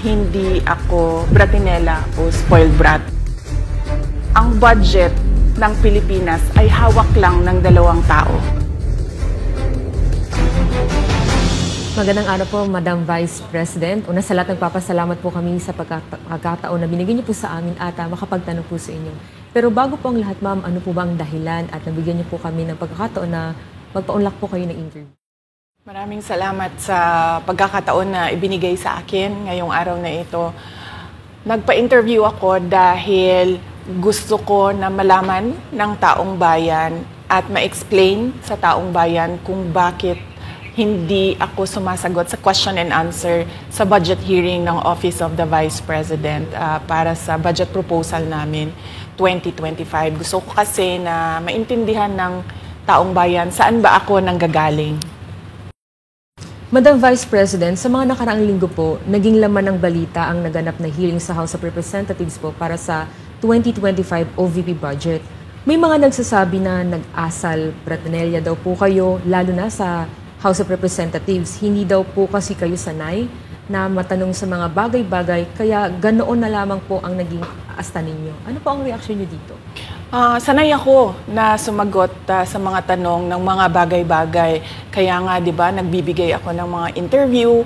Hindi ako bratinela o spoiled brat. Ang budget ng Pilipinas ay hawak lang ng 2 tao. Magandang araw po, Madam Vice President. Una sa lahat, nagpapasalamat po kami sa pagkakataon na binigyan niyo po sa amin at makapagtanong po sa inyo. Pero bago po ang lahat, ma'am, ano po ba ang dahilan at nabigyan niyo po kami ng pagkakataon na magpaunlak po kayo ng interview? Maraming salamat sa pagkakataon na ibinigay sa akin ngayong araw na ito. Nagpa-interview ako dahil gusto ko na malaman ng taong bayan at ma-explain sa taong bayan kung bakit hindi ako sumasagot sa question and answer sa budget hearing ng Office of the Vice President para sa budget proposal namin 2025. Gusto ko kasi na maintindihan ng taong bayan saan ba ako nanggagaling. Madam Vice President, sa mga nakaraang linggo po, naging laman ng balita ang naganap na hearing sa House of Representatives po para sa 2025 OVP budget. May mga nagsasabi na nag-asal bratinelya daw po kayo, lalo na sa House of Representatives. Hindi daw po kasi kayo sanay na matanong sa mga bagay-bagay, kaya ganoon na lamang po ang naging asta ninyo. Ano po ang reaksyon niyo dito? Sanay ako na sumagot sa mga tanong ng mga bagay-bagay. Kaya nga, di ba, nagbibigay ako ng mga interview,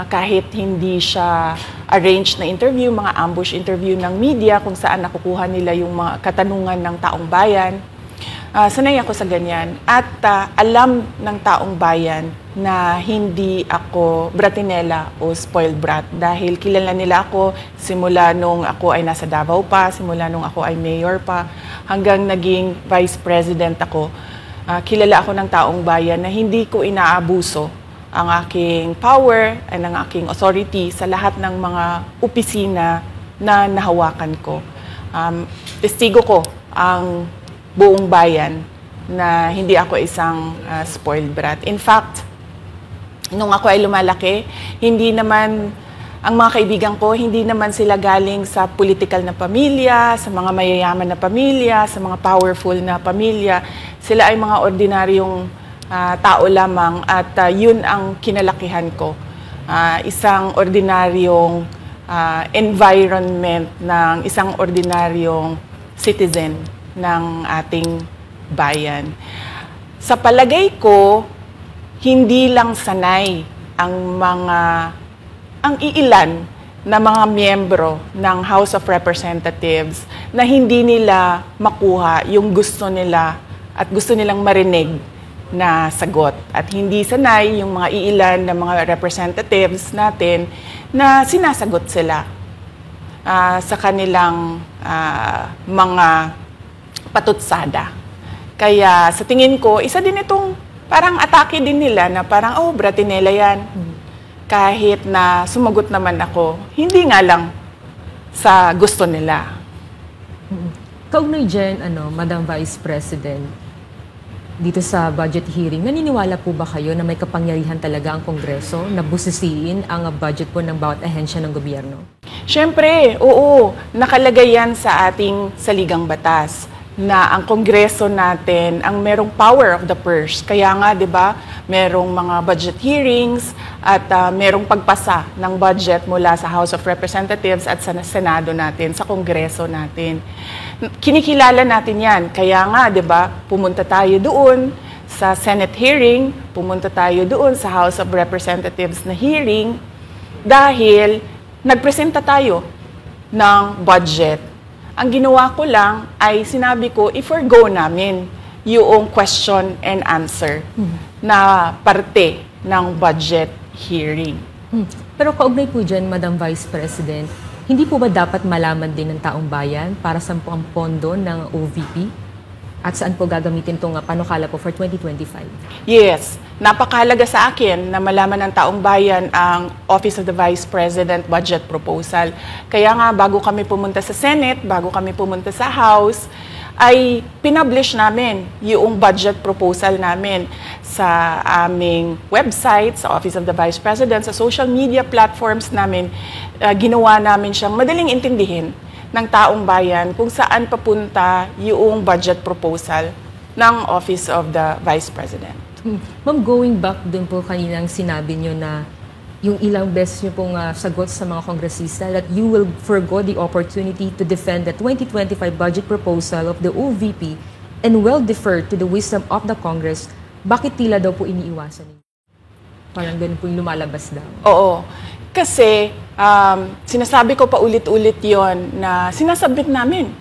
kahit hindi siya arranged na interview, mga ambush interview ng media, kung saan nakukuha nila yung mga katanungan ng taong bayan. Sanay ako sa ganyan. At alam ng taong bayan na hindi ako bratinela o spoiled brat dahil kilala nila ako simula nung ako ay nasa Davao pa, simula nung ako ay mayor pa, hanggang naging vice president ako. Kilala ako ng taong bayan na hindi ko inaabuso ang aking power at ang aking authority sa lahat ng mga opisina na nahawakan ko. Testigo ko ang buong bayan na hindi ako isang spoiled brat. In fact, nung ako ay lumalaki, hindi naman, ang mga kaibigan ko, hindi naman sila galing sa political na pamilya, sa mga mayayaman na pamilya, sa mga powerful na pamilya. Sila ay mga ordinaryong tao lamang at yun ang kinalakihan ko. Isang ordinaryong environment ng isang ordinaryong citizen ng ating bayan. Sa palagay ko, hindi lang sanay ang iilan na mga miyembro ng House of Representatives na hindi nila makuha yung gusto nila at gusto nilang marinig na sagot. At hindi sanay yung mga iilan na mga representatives natin na sinasagot sila sa kanilang mga patutsada. Kaya sa tingin ko, isa din itong parang atake din nila na parang, oh, bratinela yan. Kahit na sumagot naman ako, hindi nga lang sa gusto nila. Kaugnay dyan, Madam Vice President, dito sa budget hearing, naniniwala po ba kayo na may kapangyarihan talaga ang Kongreso na busisiin ang budget po ng bawat ahensya ng gobyerno? Siyempre, oo. Nakalagay yan sa ating saligang batas na ang Kongreso natin ang merong power of the purse. Kaya nga, di ba, merong mga budget hearings at merong pagpasa ng budget mula sa House of Representatives at sa Senado natin, sa Kongreso natin. Kinikilala natin yan. Kaya nga, di ba, pumunta tayo doon sa Senate hearing, pumunta tayo doon sa House of Representatives na hearing dahil nagpresenta tayo ng budget. Ang ginawa ko lang ay sinabi ko, i-forgo namin yung question and answer na parte ng budget hearing. Pero kaugnay po dyan, Madam Vice President, hindi po ba dapat malaman din ng taong bayan para saan po ang pondo ng OVP? At saan po gagamitin itong panukala po for 2025? Yes. Napakahalaga sa akin na malaman ng taong bayan ang Office of the Vice President budget proposal. Kaya nga, bago kami pumunta sa Senate, bago kami pumunta sa House, ay pinublish namin yung budget proposal namin sa aming website, sa Office of the Vice President, sa social media platforms namin. Ginawa namin siyang madaling intindihin ng taong bayan kung saan papunta yung budget proposal ng Office of the Vice President. Ma'am, going back dun po kaninang sinabi nyo na yung ilang beses niyo pong sagot sa mga kongresista that you will forgo the opportunity to defend the 2025 budget proposal of the OVP and will defer to the wisdom of the Congress, bakit tila daw po iniiwasan niyo? Parang ganun po yung lumalabas daw. Oo. Kasi sinasabi ko pa ulit-ulit yon na sinasubmit namin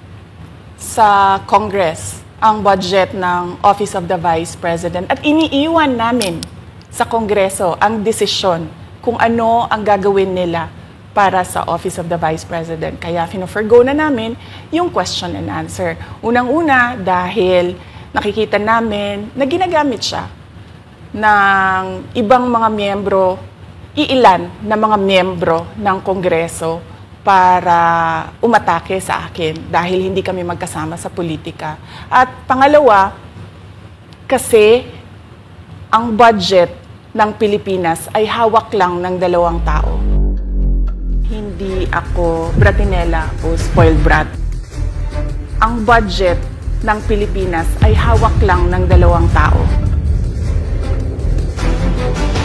sa Congress ang budget ng Office of the Vice President at iniiwan namin sa Kongreso ang desisyon kung ano ang gagawin nila para sa Office of the Vice President. Kaya fino-forgo na namin yung question and answer. Unang-una dahil nakikita namin na ginagamit siya ng ibang mga miyembro, iilan na mga miyembro ng Kongreso para umatake sa akin dahil hindi kami magkasama sa politika. At pangalawa, kasi ang budget ng Pilipinas ay hawak lang ng 2 tao. Hindi ako bratinela o spoiled brat. Ang budget ng Pilipinas ay hawak lang ng 2 tao.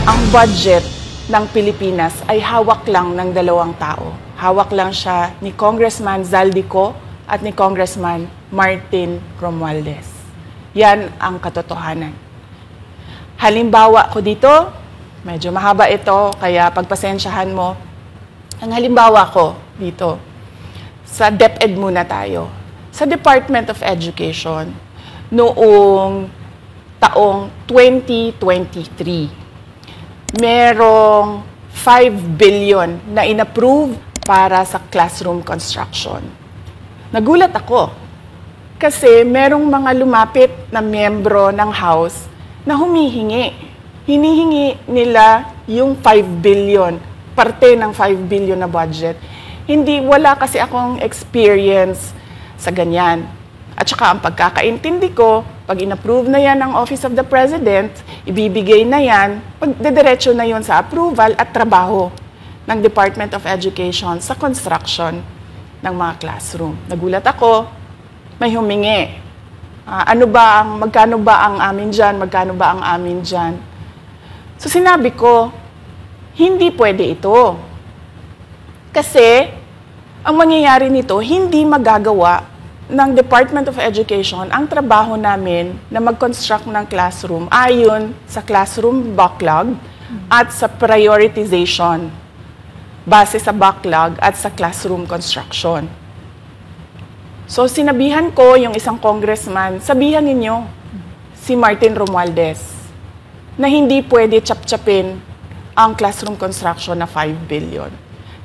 Ang budget ng Pilipinas ay hawak lang ng 2 tao. Hawak lang siya ni Congressman Zaldico at ni Congressman Martin Romualdez. Yan ang katotohanan. Halimbawa ko dito, medyo mahaba ito, kaya pagpasensyahan mo. Ang halimbawa ko dito, sa DepEd muna tayo. Sa Department of Education, noong taong 2023, merong 5 billion na inapprove para sa classroom construction. Nagulat ako kasi merong mga lumapit na miyembro ng House na humihingi. Hinihingi nila yung 5 billion, parte ng 5 billion na budget. Wala kasi akong experience sa ganyan. At saka ang pagkakaintindi ko, pag inapprove na yan ng Office of the President, ibibigay na yan, pagdediretso na yon sa approval at trabaho ng Department of Education sa construction ng mga classroom. Nagulat ako, may humingi. Magkano ba ang amin dyan? Magkano ba ang amin dyan? So sinabi ko, hindi pwede ito. Kasi, ang mangyayari nito, hindi magagawa ng Department of Education ang trabaho namin na mag-construct ng classroom ayon sa classroom backlog at sa prioritization base sa backlog at sa classroom construction. So, sinabihan ko yung isang congressman, sabihan ninyo si Martin Romualdez na hindi pwede chap-chapin ang classroom construction na 5 billion.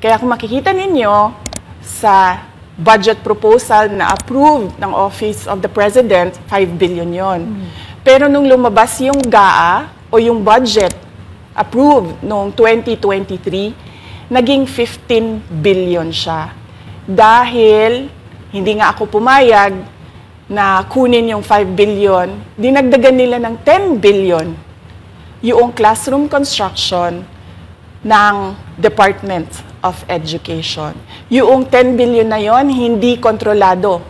Kaya kung makikita ninyo sa budget proposal na approved ng Office of the President, 5 billion yon. Pero nung lumabas yung GAA o yung budget approved noong 2023, naging 15 billion siya. Dahil hindi nga ako pumayag na kunin yung 5 billion, dinagdagan nila ng 10 billion yung classroom construction ng Department of Education. Yung 10 billion na yon hindi kontrolado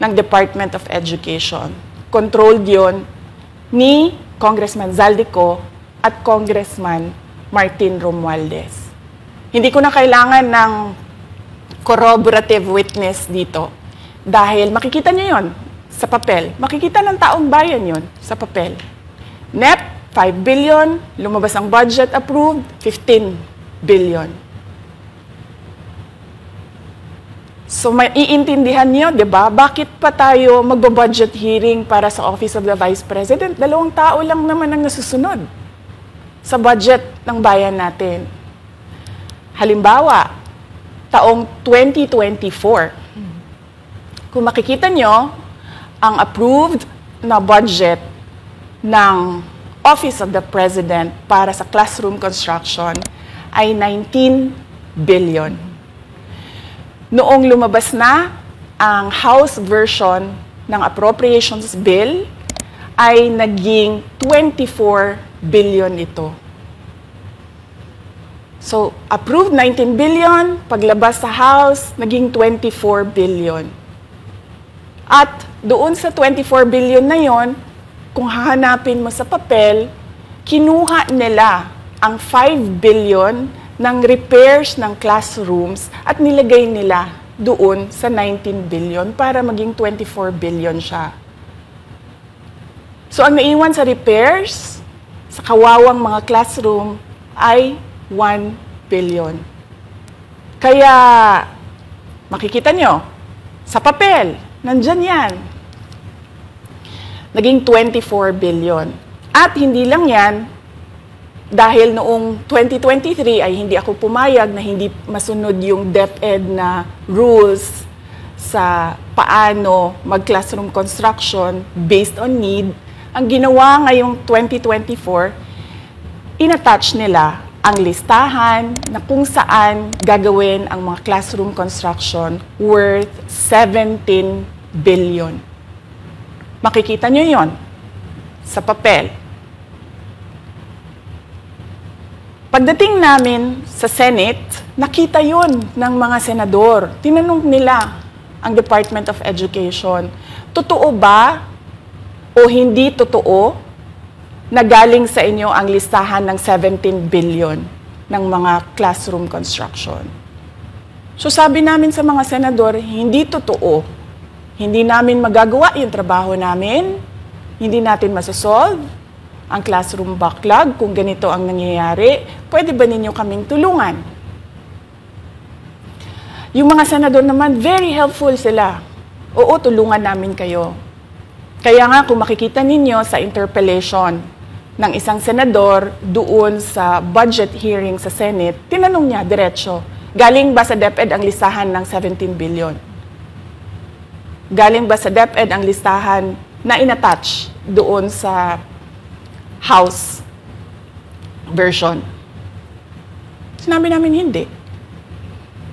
ng Department of Education. Controlled yon ni Congressman Zaldico at Congressman Martin Romualdez. Hindi ko na kailangan ng corroborative witness dito. Dahil makikita niyo yon sa papel. Makikita ng taong bayan yon sa papel. NEP, 5 billion. Lumabas ang budget approved, 15 billion. So, maiintindihan niyo, di ba? Bakit pa tayo magbo-budget hearing para sa Office of the Vice President? 2 tao lang naman ang nasusunod sa budget ng bayan natin. Halimbawa, taong 2024. Kung makikita nyo, ang approved na budget ng Office of the President para sa classroom construction ay 19 billion. Noong lumabas na ang House version ng Appropriations Bill, ay naging 24 billion ito. So, approved 19 billion, paglabas sa House, naging 24 billion. At doon sa 24 billion na yon, kung hahanapin mo sa papel, kinuha nila ang 5 billion ng repairs ng classrooms at nilagay nila doon sa 19 billion para maging 24 billion siya. So ang naiwan sa repairs, sa kawawang mga classroom, ay 1 billion. Kaya, makikita nyo, sa papel, nandyan yan. Naging 24 billion. At hindi lang yan, dahil noong 2023 ay hindi ako pumayag na hindi masunod yung DepEd na rules sa paano mag-classroom construction based on need, ang ginawa ngayong 2024, inattach nila ang listahan na kung saan gagawin ang mga classroom construction worth 17 billion. Makikita nyo yon sa papel. Pagdating namin sa Senate, nakita yon ng mga senador. Tinanong nila ang Department of Education, totoo ba o hindi totoo na galing sa inyo ang listahan ng 17 billion ng mga classroom construction? So sabi namin sa mga senador, hindi totoo. Hindi namin magagawa yung trabaho namin. Hindi natin masasolve ang classroom backlog kung ganito ang nangyayari. Pwede ba ninyo kaming tulungan? Yung mga senador naman, very helpful sila. Oo, tulungan namin kayo. Kaya nga, kung makikita ninyo sa interpellation ng isang senador doon sa budget hearing sa Senate, tinanong niya, diretso, galing ba sa DepEd ang listahan ng 17 billion? Galing ba sa DepEd ang listahan na inattach doon sa House version? Sinabi namin hindi.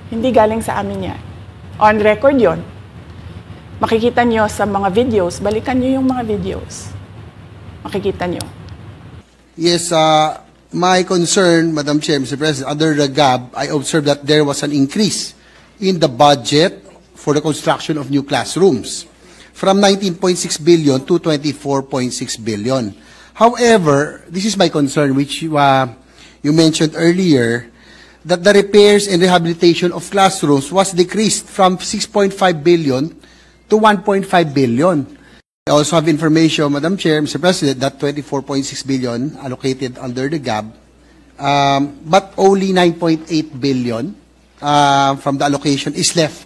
Hindi galing sa amin yan. On record yon. Makikita nyo sa mga videos, balikan nyo yung mga videos. Makikita nyo. Yes, my concern, Madam Chair, Mr. President, under the GAB, I observed that there was an increase in the budget for the construction of new classrooms from 19.6 billion to 24.6 billion. However, this is my concern, which you mentioned earlier, that the repairs and rehabilitation of classrooms was decreased from 6.5 billion to 1.5 billion. I also have information, Madam Chair, Mr. President, that 24.6 billion allocated under the GAB, but only 9.8 billion from the allocation is left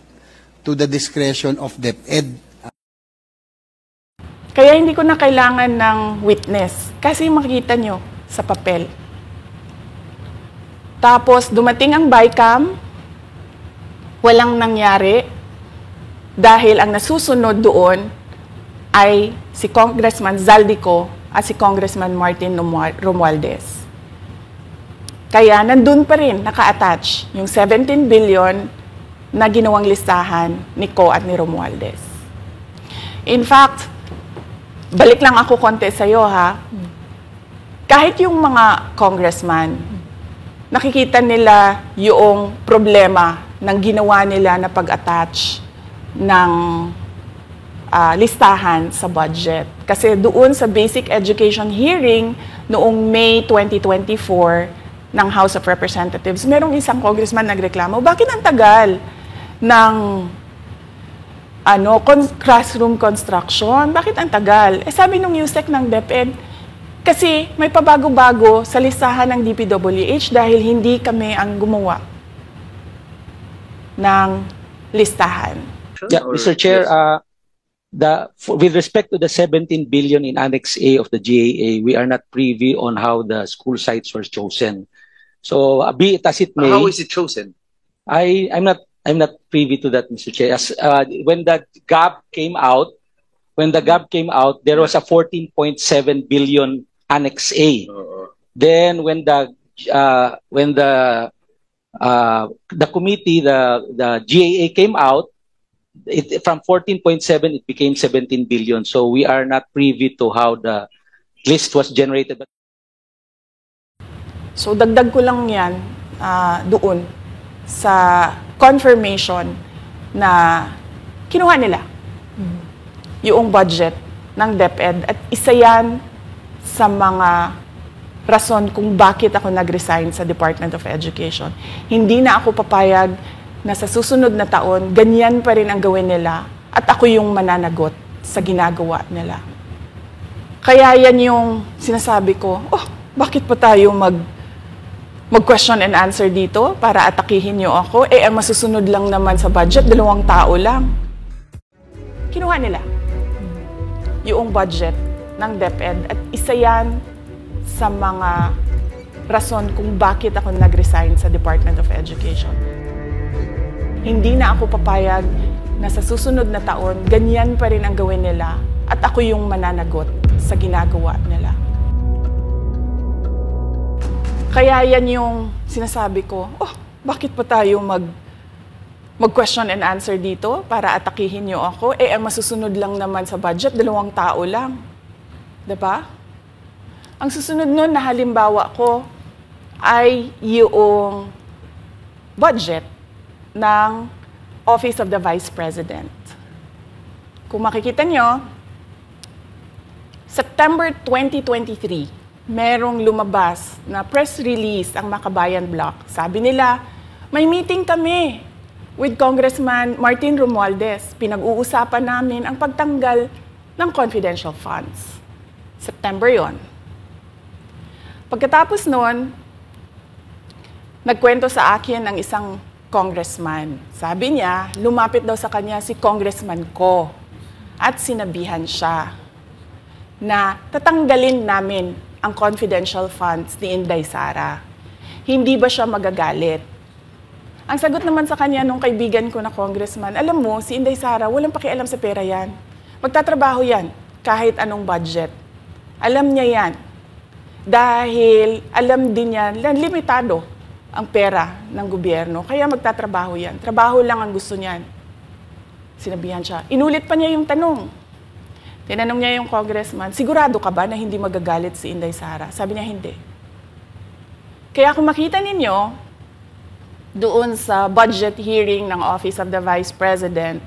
to the discretion of DepEd. Kaya hindi ko na kailangan ng witness kasi makikita nyo sa papel. Tapos dumating ang BICAM, walang nangyari dahil ang nasusunod doon ay si Congressman Zaldico at si Congressman Martin Romualdez. Kaya nandun pa rin naka-attach yung 17 billion na ginawang listahan ni Co at ni Romualdez. In fact, balik lang ako konti sa'yo, ha? Kahit yung mga congressman, nakikita nila yung problema ng ginawa nila na pag-attach ng listahan sa budget. Kasi doon sa basic education hearing noong May 2024 ng House of Representatives, merong isang congressman nagreklamo, bakit ang tagal ng classroom construction? Bakit ang tagal? Sabi nung USEC ng DepEd, kasi may pabago-bago sa listahan ng DPWH dahil hindi kami ang gumawa ng listahan. Yeah, Mr. Chair, with respect to the 17 billion in Annex A of the GAA, we are not privy on how the school sites were chosen. So, be it as it may. How is it chosen? I'm not privy to that, Mr. Chair. As, when the GAP came out, there was a 14.7 billion Annex A. Then when the committee, the GAA came out, from 14.7 it became 17 billion. So we are not privy to how the list was generated. So dagdag ko lang yan doon sa confirmation na kinuha nila yung budget ng DepEd at isa yan sa mga rason kung bakit ako nag-resign sa Department of Education. Hindi na ako papayag na sa susunod na taon, ganyan pa rin ang gawin nila at ako yung mananagot sa ginagawa nila. Kaya yan yung sinasabi ko, bakit pa tayo mag-question and answer dito para atakihin niyo ako? Ang masusunod lang naman sa budget, 2 tao lang. Kinuha nila yung budget ng DepEd at isa yan sa mga rason kung bakit ako nag-resign sa Department of Education. Hindi na ako papayag na sa susunod na taon, ganyan pa rin ang gawin nila at ako yung mananagot sa ginagawa nila. Kaya yan yung sinasabi ko, bakit pa tayo mag-question and answer dito para atakihin niyo ako? Ang masusunod lang naman sa budget, 2 tao lang. Diba? Ang susunod nun na halimbawa ko ay yung budget ng Office of the Vice President. Kung makikita nyo, September 2023, merong lumabas na press release ang Makabayan Bloc. Sabi nila, may meeting kami with Congressman Martin Romualdez. Pinag-uusapan namin ang pagtanggal ng confidential funds. September yon. Pagkatapos nun, nagkwento sa akin ng isang congressman. Sabi niya, lumapit daw sa kanya si Congressman Ko at sinabihan siya na tatanggalin namin ang confidential funds ni Inday Sara. Hindi ba siya magagalit? Ang sagot naman sa kanya nung kaibigan ko na congressman, alam mo, si Inday Sara, walang pakialam sa pera yan. Magtatrabaho yan kahit anong budget. Alam niya yan. Dahil alam din niya, limitado ang pera ng gobyerno. Kaya magtatrabaho yan. Trabaho lang ang gusto niyan. Sinabihan siya. Inulit pa niya yung tanong. Tinanong niya yung congressman, sigurado ka ba na hindi magagalit si Inday Sara? Sabi niya, hindi. Kaya kung makita ninyo, doon sa budget hearing ng Office of the Vice President,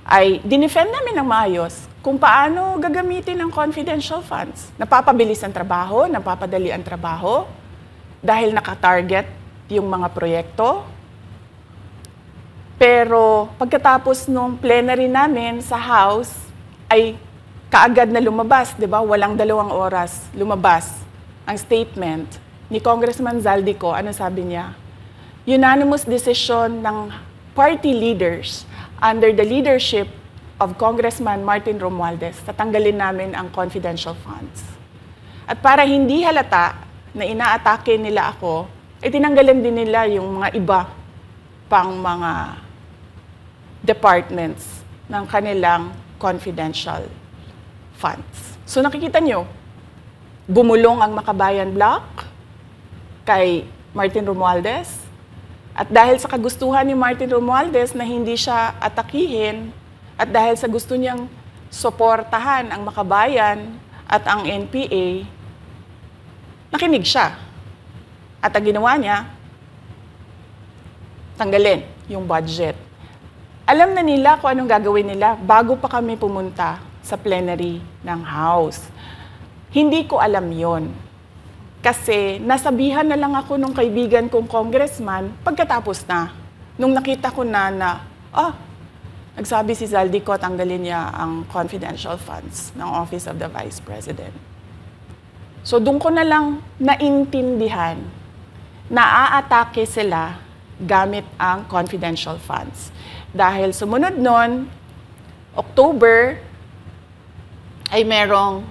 ay dinefend namin ng maayos kung paano gagamitin ang confidential funds. Napapabilis ang trabaho, napapadali ang trabaho, dahil nakatarget yung mga proyekto. Pero pagkatapos nung plenary namin sa House, ay kaagad na lumabas, di ba? Walang 2 oras lumabas ang statement ni Congressman Zaldico. Ano sabi niya? Unanimous decision ng party leaders under the leadership of Congressman Martin Romualdez, tatanggalin namin ang confidential funds. At para hindi halata na inaatake nila ako, tinanggalan din nila yung mga iba pang mga departments ng kanilang confidential funds. So nakikita nyo, bumulong ang Makabayan Bloc kay Martin Romualdez. At dahil sa kagustuhan ni Martin Romualdez na hindi siya atakihin, at dahil sa gusto niyang suportahan ang Makabayan at ang NPA, nakinig siya. At ang ginawa niya, tanggalin yung budget. Alam na nila kung anong gagawin nila bago pa kami pumunta sa plenary ng House. Hindi ko alam yon. Kasi nasabihan na lang ako nung kaibigan kong congressman pagkatapos na. Nung nakita ko na nagsabi si Zaldico, tanggalin niya ang confidential funds ng Office of the Vice President. So doon ko na lang naintindihan na aatake sila gamit ang confidential funds. Dahil sumunod nun, October, ay merong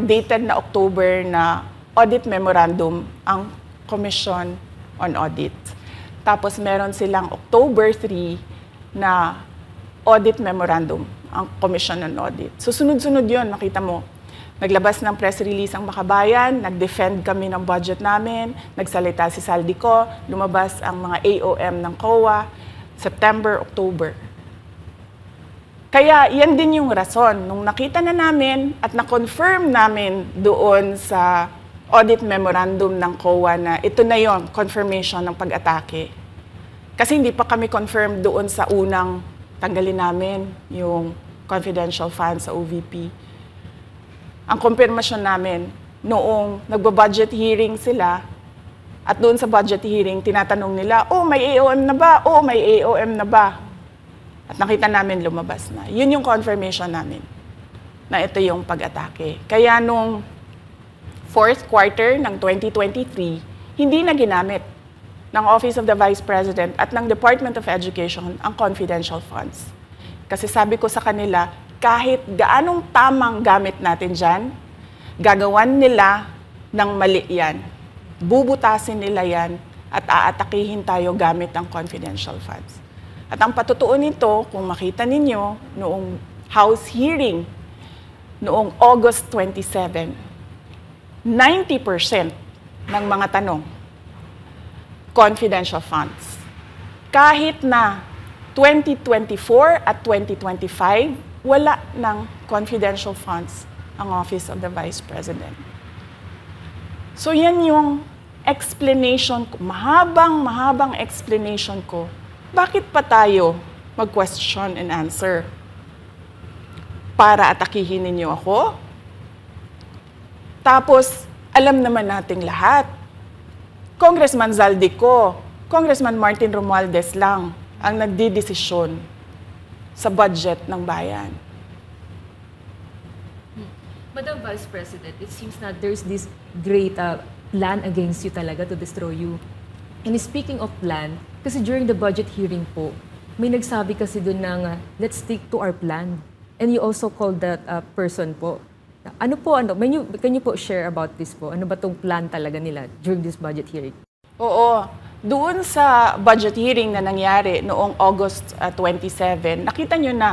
dated na October na audit memorandum ang Commission on Audit. Tapos meron silang October 3 na audit memorandum ang Commission on Audit. So sunod-sunod yun, makita mo. Naglabas ng press release ang Makabayan, nag-defend kami ng budget namin, nagsalita si Zaldico, lumabas ang mga AOM ng COA, September, October. Kaya yan din yung rason. Nung nakita na namin at na-confirm namin doon sa audit memorandum ng COA na ito na yon, confirmation ng pag-atake. Kasi hindi pa kami confirm doon sa unang tanggalin namin yung confidential funds sa OVP. Ang confirmation namin, noong nagba-budget hearing sila, at doon sa budget hearing, tinatanong nila, oh, may AOM na ba? Oh, may AOM na ba? At nakita namin lumabas na. Yun yung confirmation namin na ito yung pag-atake. Kaya nung fourth quarter ng 2023, hindi na ginamit ng Office of the Vice President at ng Department of Education ang confidential funds. Kasi sabi ko sa kanila, kahit gaanong tamang gamit natin dyan, gagawan nila ng mali yan. Bubutasin nila yan at aatakihin tayo gamit ang confidential funds. At ang patutuo nito, kung makita ninyo, noong House hearing, noong August 27, 90% ng mga tanong, confidential funds. Kahit na 2024 at 2025, wala ng confidential funds ang Office of the Vice President. So yan yung explanation ko, mahabang explanation ko. Bakit pa tayo mag-question and answer? Para atakihin ninyo ako? Tapos, alam naman nating lahat. Congressman Zaldico, Congressman Martin Romualdez lang ang nagdidesisyon sa budget ng bayan. Madam Vice President, it seems that there's this great plan against you talaga to destroy you. And speaking of plan, kasi during the budget hearing po, may nagsabi kasi doon ng let's stick to our plan. And you also called that person po. Ano po, can you po share about this po? Ano ba tong plan talaga nila during this budget hearing? Oo. Doon sa budget hearing na nangyari noong August 27, nakita nyo na.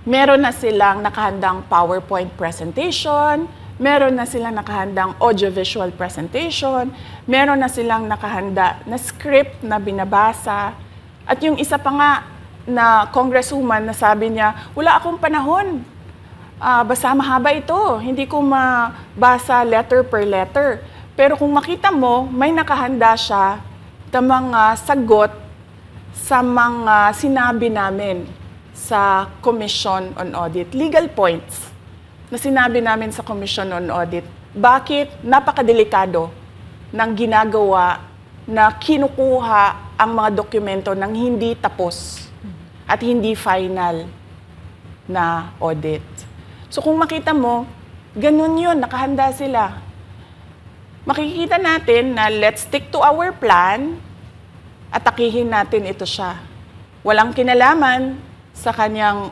Meron na silang nakahandang PowerPoint presentation, meron na silang nakahandang audiovisual presentation, meron na silang nakahanda na script na binabasa. At yung isa pa nga na congresswoman na sabi niya, wala akong panahon. Basta mahaba ito. Hindi ko mabasa letter per letter. Pero kung makita mo, may nakahanda siya na mga sagot sa mga sinabi namin sa Commission on Audit. Legal points na sinabi namin sa Commission on Audit. Bakit napakadelikado ng ginagawa na kinukuha ang mga dokumento ng hindi tapos at hindi final na audit. So kung makita mo, ganun yun, nakahanda sila. Makikita natin na let's stick to our plan, atakihin natin ito siya. Walang kinalaman sa kanyang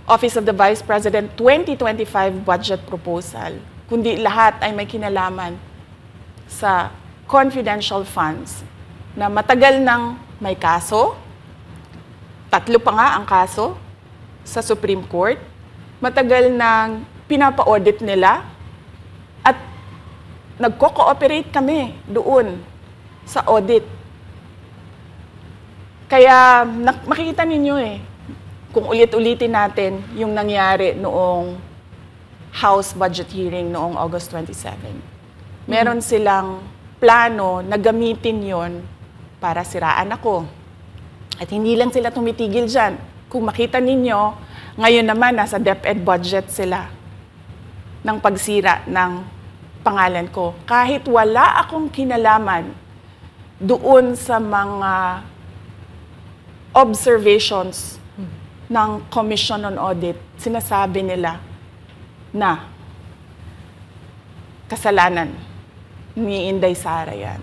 Office of the Vice President 2025 budget proposal, kundi lahat ay may kinalaman sa confidential funds na matagal nang may kaso, 3 pa nga ang kaso sa Supreme Court, matagal nang pinapa-audit nila at nagko-cooperate kami doon sa audit. Kaya makikita ninyo kung ulit-ulitin natin yung nangyari noong House budget hearing noong August 27. Meron silang plano na gamitin yon para siraan ako. At hindi lang sila tumitigil dyan. Kung makita ninyo, ngayon naman nasa DepEd budget sila ng pagsira ng pangalan ko. Kahit wala akong kinalaman doon sa mga observations ng Commission on Audit, sinasabi nila na kasalanan ni Inday Sara yan.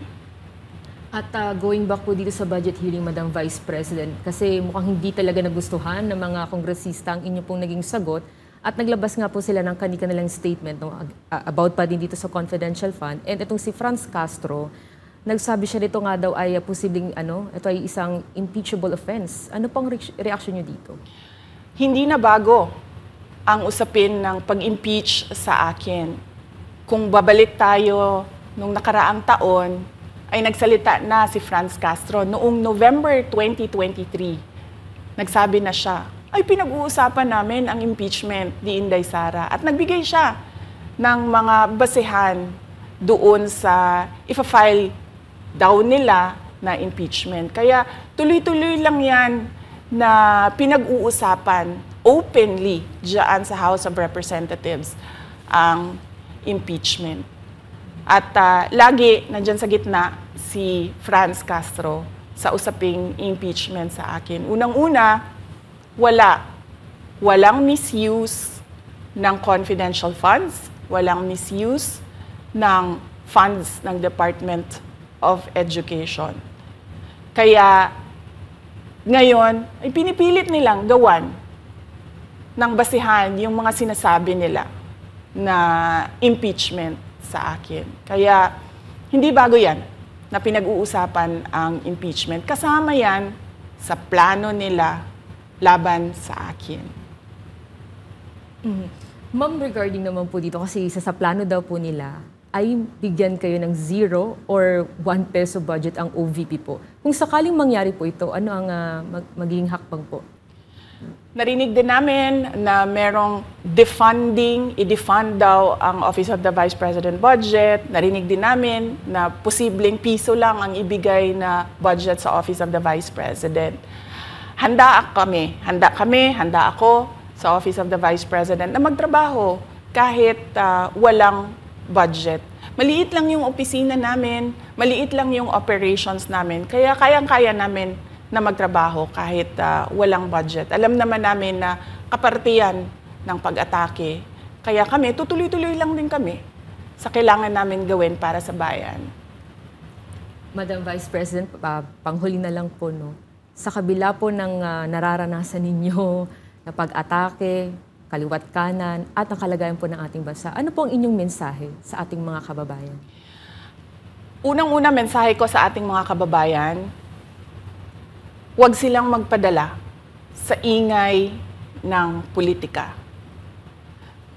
At going back po dito sa budget hearing, Madam Vice President, kasi mukhang hindi talaga nagustuhan ng mga kongresista ang inyo pong naging sagot at naglabas nga po sila ng kanilang statement about pa din dito sa confidential fund. And itong si Franz Castro, nagsabi siya dito nga daw ay posibleng ito ay isang impeachable offense. Ano pang reaction niyo dito? Hindi na bago ang usapin ng pag-impeach sa akin. Kung babalik tayo nung nakaraang taon, ay nagsalita na si Franz Castro noong November 2023. Nagsabi na siya, ay pinag-uusapan namin ang impeachment ni Inday Sara. At nagbigay siya ng mga basehan doon sa ifa-file daw nila na impeachment. Kaya tuloy-tuloy lang yan na pinag-uusapan openly diyan sa House of Representatives ang impeachment. At lagi nandyan sa gitna si Franz Castro sa usaping impeachment sa akin. Unang-una, walang misuse ng confidential funds, walang misuse ng funds ng Department of Education. Kaya ngayon, ay pinipilit nilang gawan ng basihan yung mga sinasabi nila na impeachment sa akin. Kaya hindi bago yan na pinag-uusapan ang impeachment. Kasama yan sa plano nila laban sa akin. Ma'am, regarding naman po dito, kasi sa plano daw po nila, ay bigyan kayo ng 0 or 1 peso budget ang OVP po. Kung sakaling mangyari po ito, ano ang magiging hakbang po? Narinig din namin na merong defunding, i-defund daw ang Office of the Vice President budget. Narinig din namin na posibleng piso lang ang ibigay na budget sa Office of the Vice President. Handa ako sa Office of the Vice President na magtrabaho kahit walang budget. Maliit lang yung opisina namin, maliit lang yung operations namin, kaya kayang-kaya namin na magtrabaho kahit walang budget. Alam naman namin na kapartiyan ng pag-atake. Kaya kami, tutuloy-tuloy lang din kami sa kailangan namin gawin para sa bayan. Madam Vice President, panghuli na lang po, no? Sa kabila po ng nararanasan ninyo na pag-atake, kaliwat kanan, at ang kalagayan po ng ating bansa, ano po ang inyong mensahe sa ating mga kababayan? Unang-una mensahe ko sa ating mga kababayan, huwag silang magpadala sa ingay ng politika.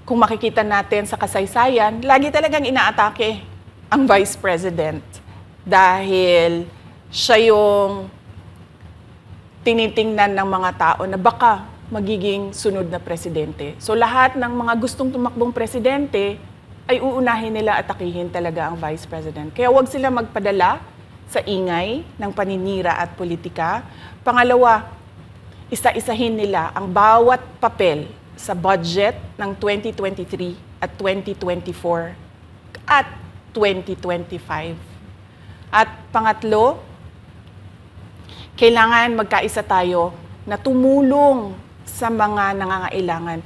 Kung makikita natin sa kasaysayan, lagi talagang inaatake ang Vice President dahil siya yung tinitingnan ng mga tao na baka magiging sunod na presidente. So lahat ng mga gustong tumakbong presidente ay uunahin nila atakihin talaga ang Vice President. Kaya huwag sila magpadala sa ingay ng paninira at politika. Pangalawa, isa-isahin nila ang bawat papel sa budget ng 2023 at 2024 at 2025. At pangatlo, kailangan magkaisa tayo na tumulong sa mga nangangailangan.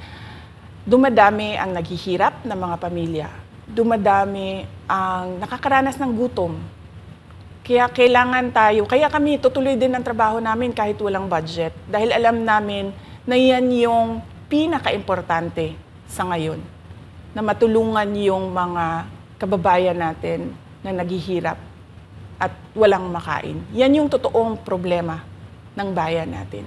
Dumadami ang naghihirap na mga pamilya. Dumadami ang nakakaranas ng gutom. Kaya kailangan tayo, kaya kami tutuloy din ang trabaho namin kahit walang budget. Dahil alam namin na yan yung pinaka-importante sa ngayon. Na matulungan yung mga kababayan natin na naghihirap at walang makain. Yan yung totoong problema ng bayan natin.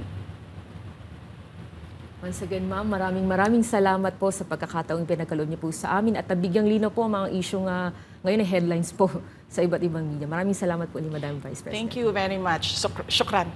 Once again, ma'am, maraming salamat po sa pagkakataong pinagkaloob niyo po sa amin at nabigyang linaw po ang mga issue nga ngayon ay headlines po sa iba't ibang media. Maraming salamat po ni Madam Vice President. Thank you very much. Shukran.